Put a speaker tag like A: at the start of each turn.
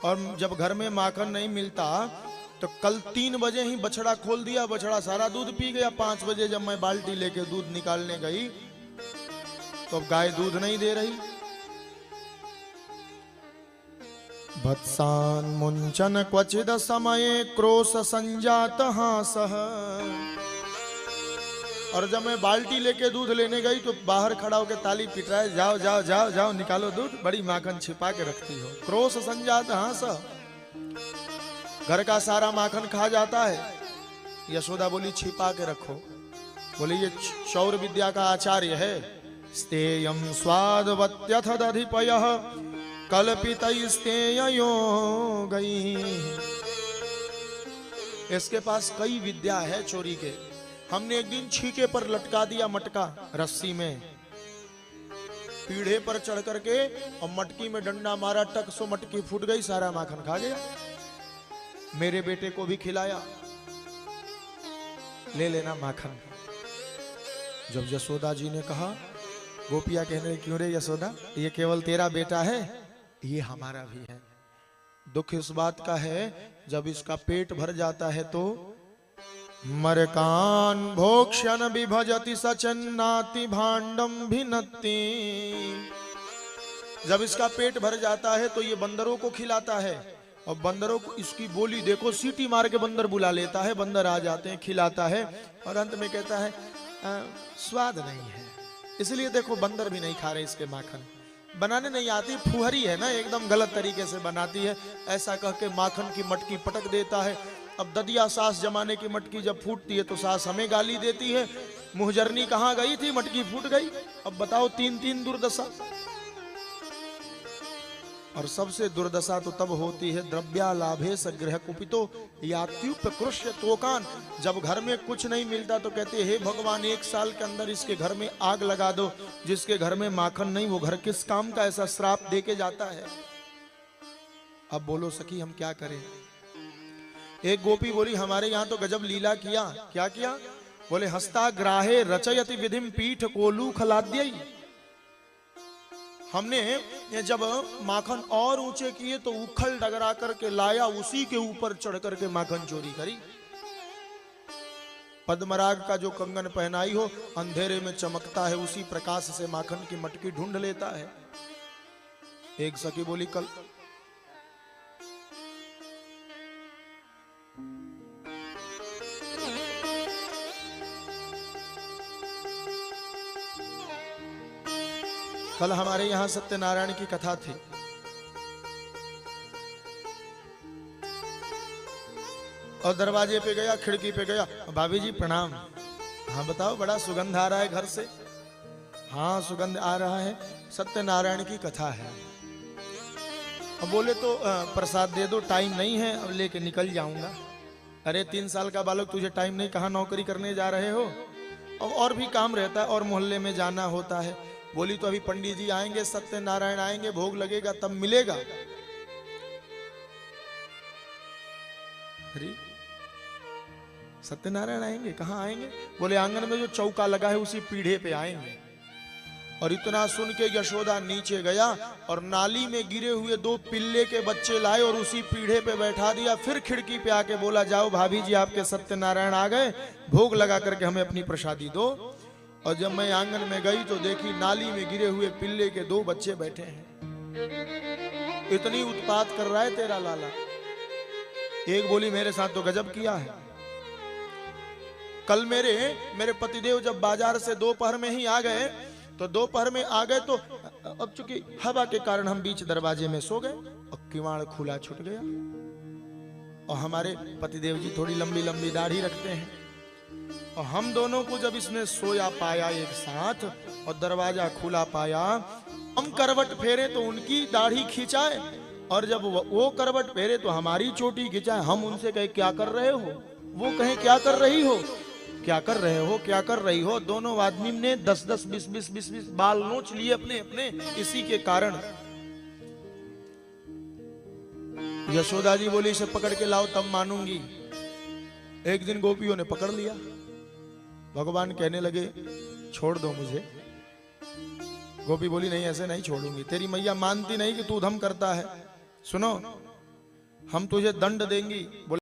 A: और जब घर में माखन नहीं मिलता तो कल 3 बजे ही बछड़ा खोल दिया, बछड़ा सारा दूध पी गया। 5 बजे जब मैं बाल्टी लेके दूध निकालने गई तो अब गाय दूध नहीं दे रही। भत्सान मुंचन क्वचिद समये क्रोश संजात हासः। और जब मैं बाल्टी लेके दूध लेने गई तो बाहर खड़ा होकर ताली पिट रहा है, जाओ जाओ जाओ जाओ निकालो दूध, बड़ी माखन छिपा के रखती हो। क्रोश संजात हासः, घर का सारा माखन खा जाता है। यशोदा बोली छिपा के रखो। बोली ये शौर्य विद्या का आचार्य है। स्तेयम स्वादवत्यथ दधिपयः कल्पितैस्तेयो गई। इसके पास कई विद्या है चोरी के। हमने एक दिन छीके पर लटका दिया मटका रस्सी में, पीढ़े पर चढ़ करके और मटकी में डंडा मारा, टक सो मटकी फूट गई, सारा माखन खा गया। मेरे बेटे को भी खिलाया, ले लेना माखन। जब यशोदा जी ने कहा, गोपिया कहने क्यों रे यशोदा, ये केवल तेरा बेटा है, ये हमारा भी है। दुख इस बात का है जब इसका पेट भर जाता है तो मरकान भोक्ष्यन विभजति सचन्नाति भांडम भिन्नति। जब इसका पेट भर जाता है तो ये बंदरों को खिलाता है, और बंदरों को इसकी बोली देखो, सीटी मार के बंदर बुला लेता है, बंदर आ जाते हैं, खिलाता है, और अंत में कहता है स्वाद नहीं है। इसलिए देखो बंदर भी नहीं खा रहे इसके माखन। बनाने नहीं आती, फुहरी है ना, एकदम गलत तरीके से बनाती है। ऐसा कह के माखन की मटकी पटक देता है। अब ददिया सास जमाने की मटकी जब फूटती है तो सास हमें गाली देती है, मुहजरनी कहाँ गई थी, मटकी फूट गई। अब बताओ 3 दुर्दशा। और सबसे दुर्दशा तो तब होती है द्रव्यालाभे सगृह कुपितो यात्युपकृष्य तोकान। जब घर में कुछ नहीं मिलता तो कहते हे भगवान 1 साल के अंदर इसके घर में आग लगा दो। जिसके घर में माखन नहीं वो घर किस काम का, ऐसा श्राप दे के जाता है। अब बोलो सखी हम क्या करें। एक गोपी बोली हमारे यहाँ तो गजब लीला किया। क्या किया? बोले हस्ताग्राहे रचयति विधिम पीठ कोलू खलाद्यई। हमने जब माखन और ऊंचे किए तो उखल डगरा करके लाया, उसी के ऊपर चढ़ करके माखन चोरी करी। पद्मराग का जो कंगन पहनाई हो, अंधेरे में चमकता है, उसी प्रकाश से माखन की मटकी ढूंढ लेता है। एक सखी बोली कल हमारे यहां सत्यनारायण की कथा थी। और दरवाजे पे गया, खिड़की पे गया, भाभी जी प्रणाम। हाँ बताओ, बड़ा सुगंध आ रहा है घर से। हाँ सुगंध आ रहा है, सत्यनारायण की कथा है। अब बोले तो प्रसाद दे दो, टाइम नहीं है, अब लेके निकल जाऊंगा। अरे 3 साल का बालक, तुझे टाइम नहीं, कहाँ नौकरी करने जा रहे हो? और भी काम रहता है, और मोहल्ले में जाना होता है। बोली तो अभी पंडित जी आएंगे, सत्यनारायण आएंगे, भोग लगेगा तब मिलेगा। अरे सत्यनारायण आएंगे, कहाँ आएंगे? बोले आंगन में जो चौका लगा है उसी पीढ़े पे आएंगे। और इतना सुन के यशोदा नीचे गया और नाली में गिरे हुए 2 पिल्ले के बच्चे लाए और उसी पीढ़े पे बैठा दिया। फिर खिड़की पे आके बोला जाओ भाभी जी आपके सत्यनारायण आ गए, भोग लगा करके हमें अपनी प्रसादी दो। और जब मैं आंगन में गई तो देखी नाली में गिरे हुए पिल्ले के 2 बच्चे बैठे हैं। इतनी उत्पात कर रहा है तेरा लाला। एक बोली मेरे साथ तो गजब किया है। कल मेरे पतिदेव जब बाजार से दोपहर में ही आ गए, तो दोपहर में आ गए तो अब चूंकि हवा के कारण हम बीच दरवाजे में सो गए और किवाड़ खुला छूट गया। और हमारे पतिदेव जी थोड़ी लंबी लंबी दाढ़ी रखते हैं, और हम दोनों को जब इसने सोया पाया एक साथ और दरवाजा खुला पाया, हम करवट फेरे तो उनकी दाढ़ी खिंचाए, और जब वो करवट फेरे तो हमारी चोटी खिंचाए। हम उनसे कहे क्या कर रहे हो, वो कहे क्या कर रही हो, क्या कर रहे हो, क्या कर रही हो। दोनों आदमी ने 10-10, 20-20 बाल नोच लिए अपने अपने। इसी के कारण यशोदा जी बोली इसे पकड़ के लाओ तब मानूंगी। एक दिन गोपियों ने पकड़ लिया। भगवान कहने लगे छोड़ दो मुझे। गोपी बोली नहीं ऐसे नहीं छोड़ूंगी, तेरी मैया मानती नहीं कि तू धम करता है। सुनो हम तुझे दंड देंगी। बोले